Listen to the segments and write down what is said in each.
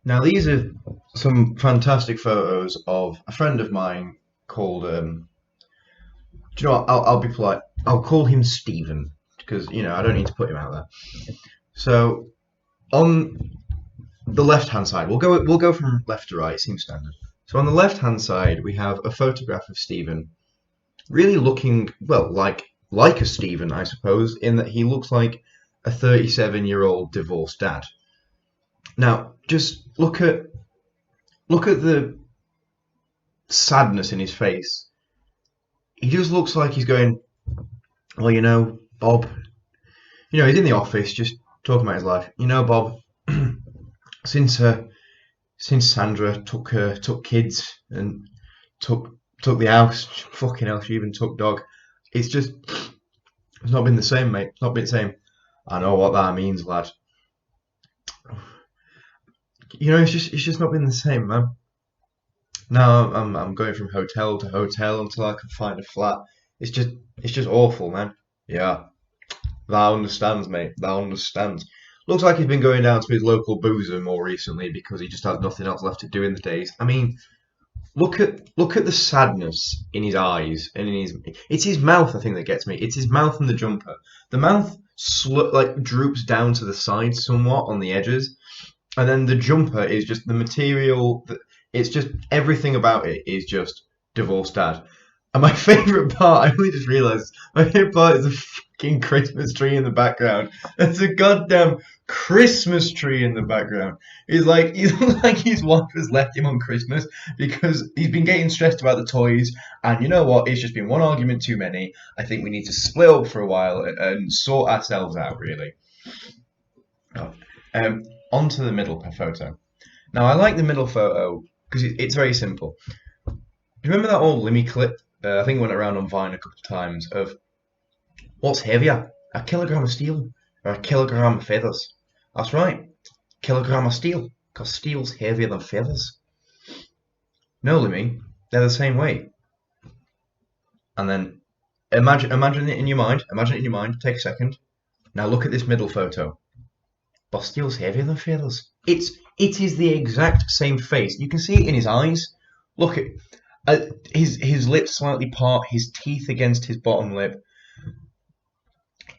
Now, these are some fantastic photos of a friend of mine called. Do you know what? I'll be polite. I'll call him Stephen because I don't need to put him out there. So on the left-hand side, we'll go from left to right. It seems standard. So on the left-hand side, we have a photograph of Stephen, really looking well like a Stephen, I suppose, in that he looks like a 37-year-old divorced dad. Now, just look at the sadness in his face. He just looks like he's going, well, Bob. He's in the office just talking about his life. Bob, since since Sandra took kids and took the house, fucking hell, she even took dog. It's not been the same, mate. It's not been the same. I know what that means, lad. It's just not been the same, man. Now I'm going from hotel to hotel until I can find a flat. It's just awful, man. Yeah, that understands, mate. That understands. Looks like he's been going down to his local boozer more recently because he just has nothing else left to do in the days. I mean, look at the sadness in his eyes and in his. It's his mouth, I think, that gets me. It's his mouth and the jumper. The mouth like droops down to the side somewhat on the edges, and then the jumper is just the material. It's just everything about it is just divorced dad. And my favourite part, I only just realised, my favourite part is the fucking Christmas tree in the background. There's a goddamn Christmas tree in the background. He's like his wife has left him on Christmas because he's been getting stressed about the toys. And you know what? It's just been one argument too many. I think we need to split up for a while and sort ourselves out, really. Oh. On to the middle photo. Now, I like the middle photo because it's very simple. Do you remember that old Limmy clip? I think it went around on Vine a couple of times of what's heavier, a kilogram of steel or a kilogram of feathers? That's right, kilogram of steel, because steel's heavier than feathers. No, Limmy, they're the same weight. And then imagine it in your mind. Imagine it in your mind. Take a second. Now look at this middle photo. But steel's heavier than feathers. It is the exact same face. You can see it in his eyes. Look at his lips slightly part, his teeth against his bottom lip.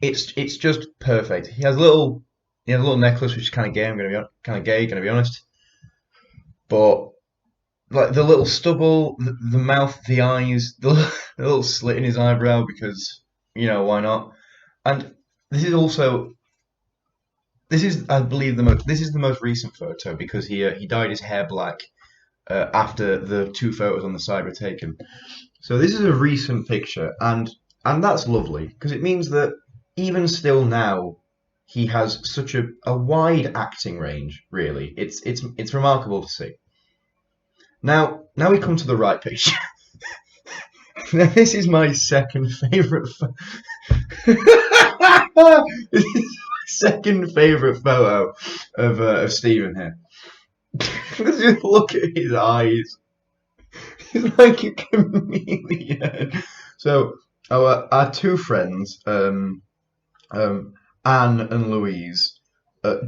It's just perfect. He has a little necklace which is kind of gay. I'm gonna be honest. But like the little stubble, the mouth, the eyes, the little slit in his eyebrow because why not? And this is also I believe this is the most recent photo because he dyed his hair black after the two photos on the side were taken. So this is a recent picture, and that's lovely because it means that even still now he has such a wide acting range. Really, it's remarkable to see. Now we come to the right picture. Now this is my second favourite. This is my second favourite photo of Stephen here. Just look at his eyes. He's like a chameleon. So our two friends, Anne and Louise,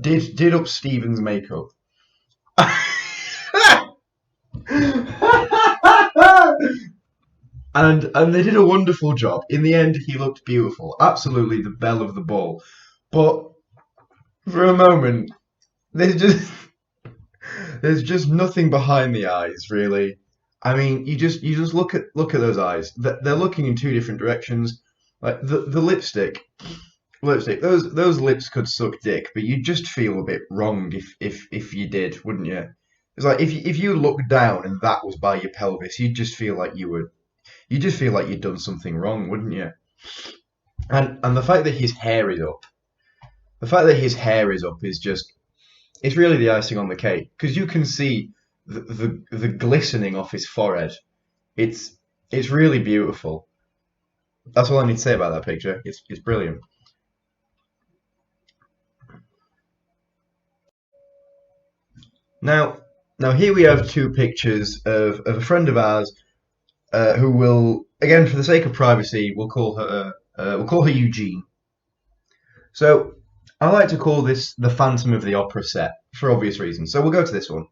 did up Stephen's makeup. And they did a wonderful job. In the end, he looked beautiful. Absolutely the belle of the ball. But for a moment, there's just there's just nothing behind the eyes, really. I mean, you just look at those eyes. They're looking in two different directions. Like the lipstick. Those lips could suck dick, but you'd just feel a bit wrong if you did, wouldn't you? It's like if you looked down and that was by your pelvis, you'd just feel like you'd done something wrong, wouldn't you? And the fact that his hair is up, is just it's really the icing on the cake because you can see the glistening off his forehead. It's really beautiful. That's all I need to say about that picture. It's brilliant. Now now here we have two pictures of a friend of ours who will again for the sake of privacy we'll call her Eugene. So I like to call this the Phantom of the Opera set for obvious reasons. So we'll go to this one.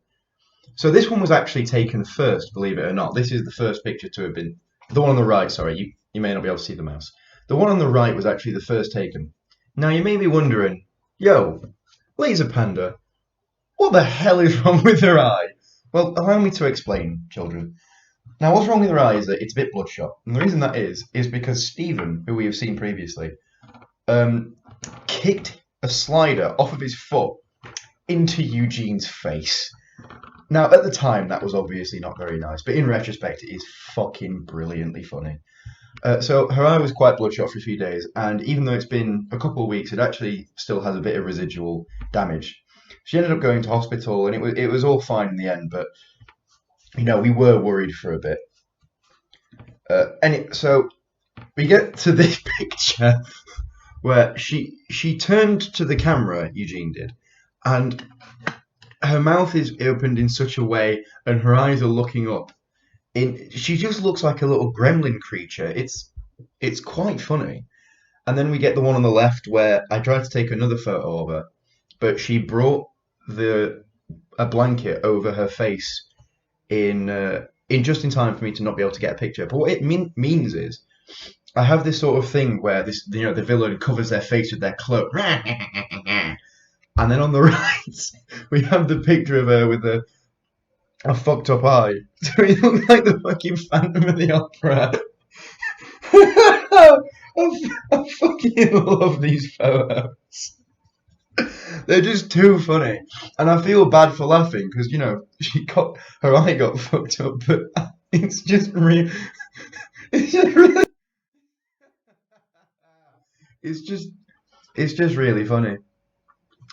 So this one was actually taken first, believe it or not. This is the first picture to have been the one on the right. Sorry, you may not be able to see the mouse. The one on the right was actually the first taken. Now you may be wondering, yo, Laser Panda, what the hell is wrong with her eye? Well, allow me to explain, children. Now, what's wrong with her eye is that it's a bit bloodshot, and the reason that is because Stephen, who we have seen previously, um, kicked a slider off of his foot into Eugene's face. Now, at the time, that was obviously not very nice, but in retrospect, it is fucking brilliantly funny. So her eye was quite bloodshot for a few days, and even though it's been a couple of weeks, it actually still has a bit of residual damage. She ended up going to hospital, and it was all fine in the end. But we were worried for a bit. So we get to this picture where she turned to the camera, Eugene did, and her mouth is opened in such a way, and her eyes are looking up. She just looks like a little gremlin creature. It's quite funny. And then we get the one on the left where I tried to take another photo of her, but she brought a blanket over her face in just in time for me to not be able to get a picture. But what it means is I have this sort of thing where the villain covers their face with their cloak. And then on the right, we have the picture of her with a fucked up eye. So he looks like the fucking Phantom of the Opera. I fucking love these photos. They're just too funny. And I feel bad for laughing because, her eye got fucked up, but it's just real. It's just really. It's just really funny.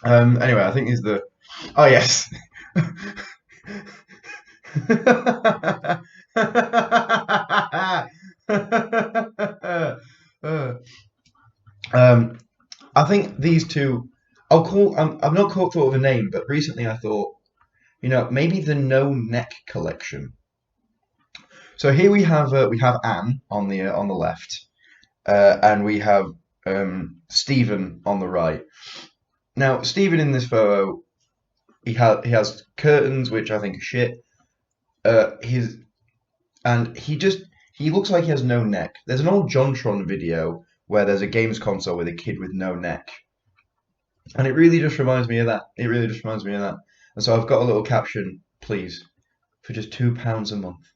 Anyway, I think is the. Oh yes. um, I think these two. I've not thought of a name, but recently I thought, maybe the No Neck collection. So here we have Anne on the left, and we have Stephen on the right. Now Stephen in this photo, he has curtains which I think are shit. He looks like he has no neck. There's an old JonTron video where there's a games console with a kid with no neck, and it really just reminds me of that. It really just reminds me of that. And so I've got a little caption, please, for just £2 a month,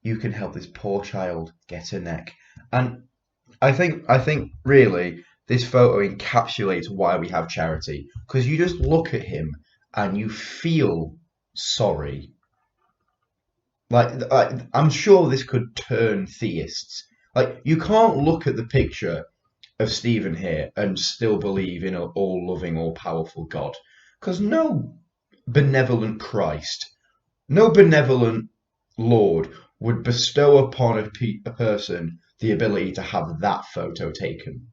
you can help this poor child get a neck. And I think really this photo encapsulates why we have charity, because you just look at him and you feel sorry. Like I'm sure this could turn theists. Like you can't look at the picture of Stephen here and still believe in an all-loving, all-powerful God, because no benevolent Christ, no benevolent Lord would bestow upon a person the ability to have that photo taken.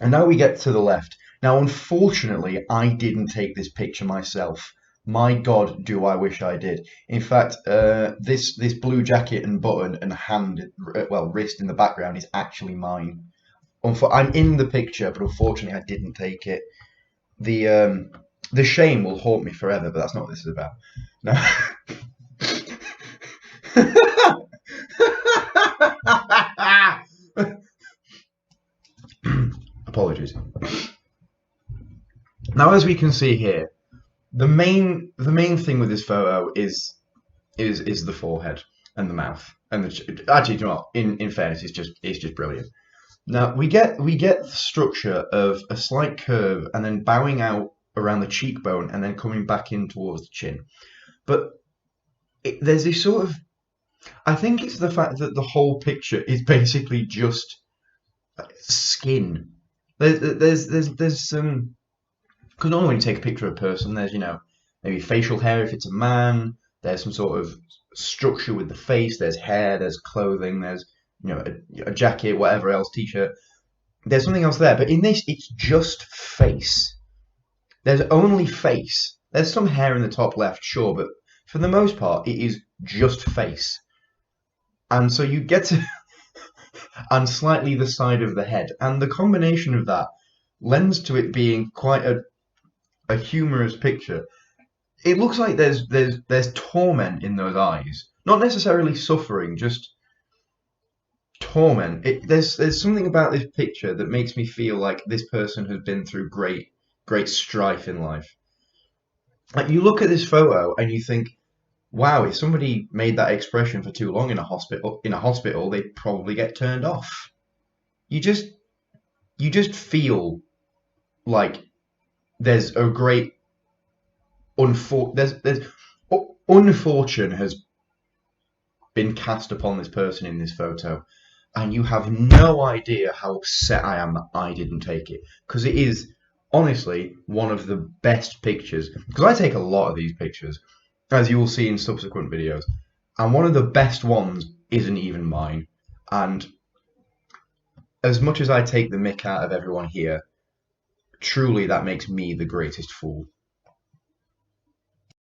And now we get to the left. Now, unfortunately, I didn't take this picture myself. My God, do I wish I did. In fact, this blue jacket and button and wrist in the background is actually mine. I'm in the picture, but unfortunately, I didn't take it. The shame will haunt me forever, but that's not what this is about. No. Apologies. Now, as we can see here, the main thing with this photo is the forehead and the mouth and actually, you know what, in fairness, it's just brilliant. Now we get the structure of a slight curve and then bowing out around the cheekbone and then coming back in towards the chin, but there's this sort of, I think it's the fact that the whole picture is basically just skin. There's some, because normally when you take a picture of a person, there's maybe facial hair if it's a man. There's some sort of structure with the face. There's hair. There's clothing. There's a jacket, whatever else, t-shirt. There's something else there, but in this, it's just face. There's only face. There's some hair in the top left, sure, but for the most part, it is just face. And so you get to, and slightly the side of the head, and the combination of that lends to it being quite a humorous picture. It looks like there's torment in those eyes. Not necessarily suffering, just torment. There's something about this picture that makes me feel like this person has been through great strife in life. Like you look at this photo and you think, wow, if somebody made that expression for too long in a hospital, they'd probably get turned off. You just you just feel like there's a great there's unfortune has been cast upon this person in this photo, and you have no idea how upset I am that I didn't take it, because it is honestly one of the best pictures. Because I take a lot of these pictures, as you will see in subsequent videos, and one of the best ones isn't even mine. And as much as I take the mick out of everyone here, truly that makes me the greatest fool.